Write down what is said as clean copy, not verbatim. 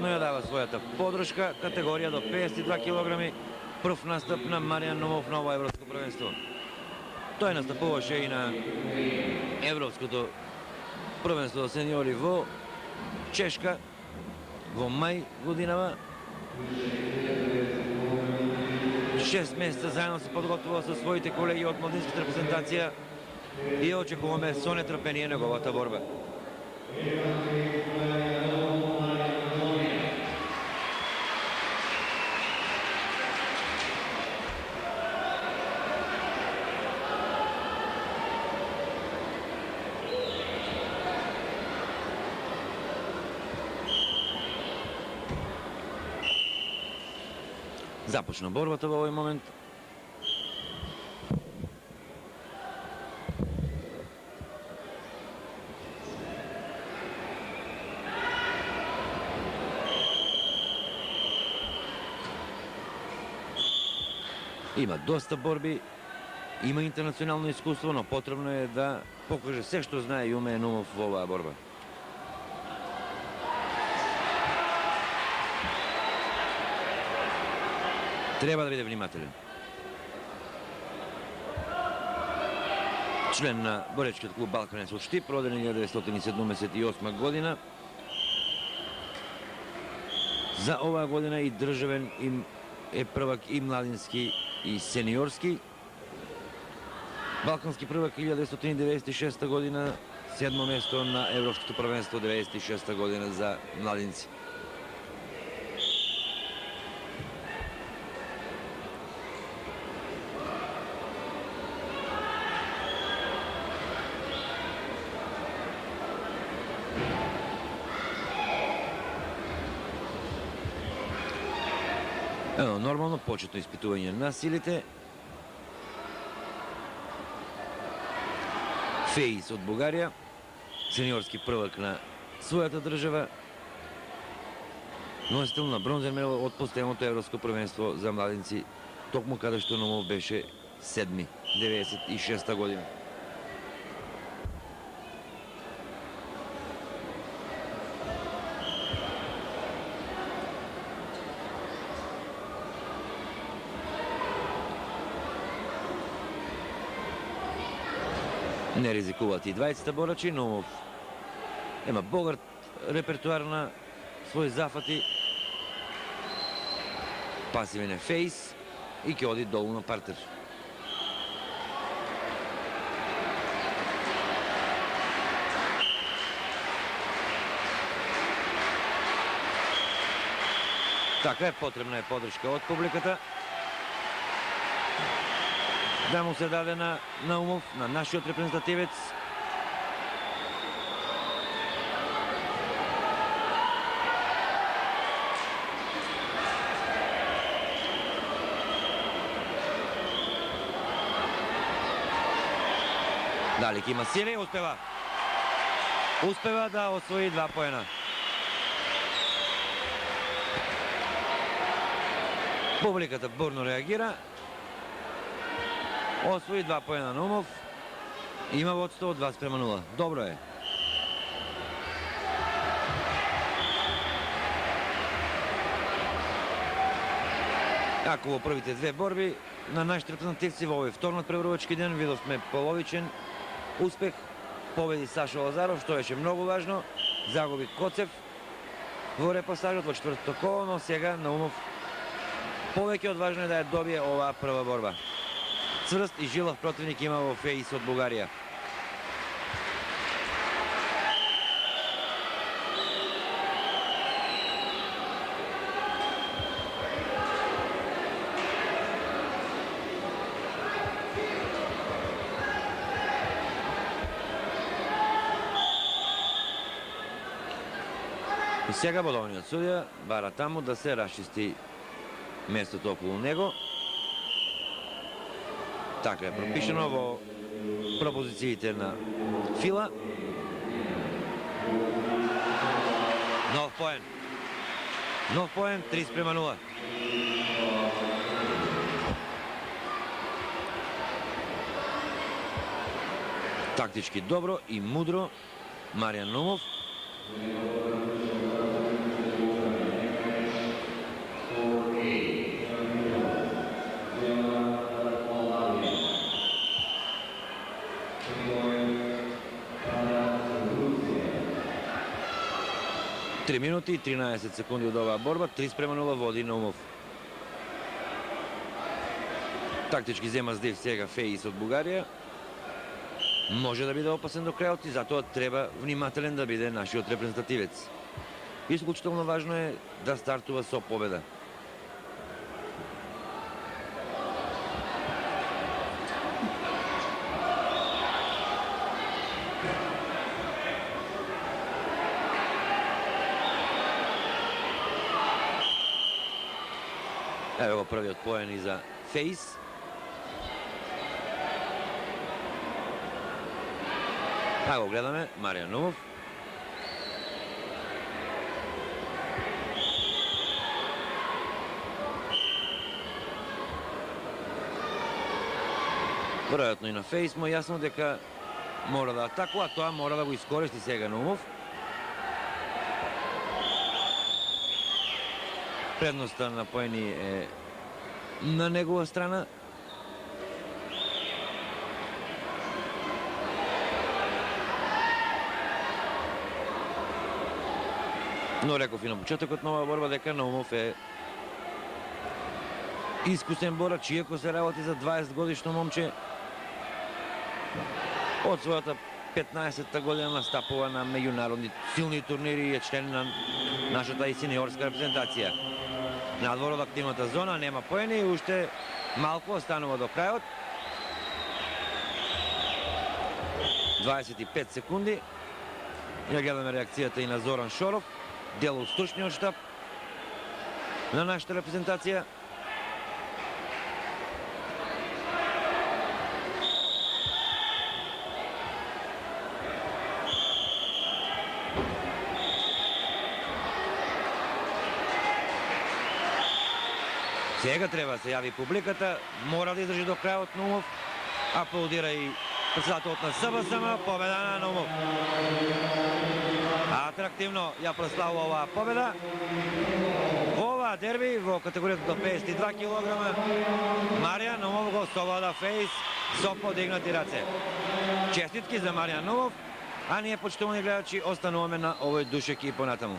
Уредно ја дава својата подршка, категорија до 52 кг, прв настап на Маријан Наумов на ова европско првенство. Тој настапуваше и на европското првенство за сениори во Чешка во мај годинава. 6 месеца заедно се подготвува со своите колеги од младинската репрезентација и очекуваме со нетрпение неговата борба. Започна борбата во овој момент. Има доста борби, има интернационално искуство, но потребно е да покаже се што знае и умее Наумов во оваа борба. Треба да биде внимателен. Член на боречкиот клуб Балканец од Штип, роден 1978 година. За оваа година и државен е првак и младински и сениорски. Балкански првак 1996 година, 7 место на Европското првенство 96 година за младинци. Нормално почетно испитување на силите. Феис од Бугарија, сениорски првак на својата држава, носител на бронзен медал од последното европско првенство за младинци, токму каде што Наумов беше 7, 96 година. Не ризикуваат и двајцата борачи. Наумов има богат репертуар на своји зафати. Пасивен е фейс и ќе оди долу на партер. Така е, потребна е подршка од публиката. Да му се даде на Наумов, на нашиот репрезентативец. Далек има сили, успева. Успева да освои 2 поена. Публиката бурно реагира. Освои 2 поена Наумов. Има водство од 2:0. Добро е. Ако во првите 2 борби на нашите репрезентативци во овој вторник преборувачки ден видовме половичен успех. Победи Сашо Лазаров, што беше многу важно. Загуби Коцев во репасажот во 4-то коло, но сега Наумов повеќе од важно е да ја добие оваа прва борба. Цврст и жилав противник има во Феис од Бугарија. И сега бодовниот судија бара таму да се расчисти местото околу него. Така е пропишено во пропозициите на Фила. Нов поен. Нов поен, 3:0. Тактички добро и мудро Маријан Наумов. 3 минути и 13 секунди од оваа борба, 3:0 води Наумов. Тактички зема здив сега Феис од Бугарија. Може да биде опасен до крајот и затоа треба внимателен да биде нашиот репрезентативец. Исклучително важно е да стартува со победа. Ево го првиот поен и за Феис. А го гледаме Маријан Наумов. Веројатно и на Феис му јасно дека мора да атакува, тоа мора да го искористи сега Наумов. Предноста на поени е на негова страна. Но реков и на почетокот на оваа борба дека Наумов е искусен борач, иако се работи за 20 годишно момче. Од својата 15-та година настапува на меѓународни силни турнири и е член на нашата и сениорска репрезентација. Надвор од активната зона нема поени и уште малку останува до крајот. 25 секунди. Ја гледаме реакцијата и на Зоран Шоров, дел од стручниот штаб на нашата репрезентација. Сега треба да се јави публиката, мора да издржи до крајот Наумов. Аплодира и председателот на СБСМ, победа на Наумов. Атрактивно ја прославува оваа победа. Во оваа дерби, во категоријата до 52 кг, Маријан Наумов го совлада Феис со подигнати раце. Честитки за Маријан Наумов, а ние, почитувани гледачи, остануваме на овој душек и понатаму.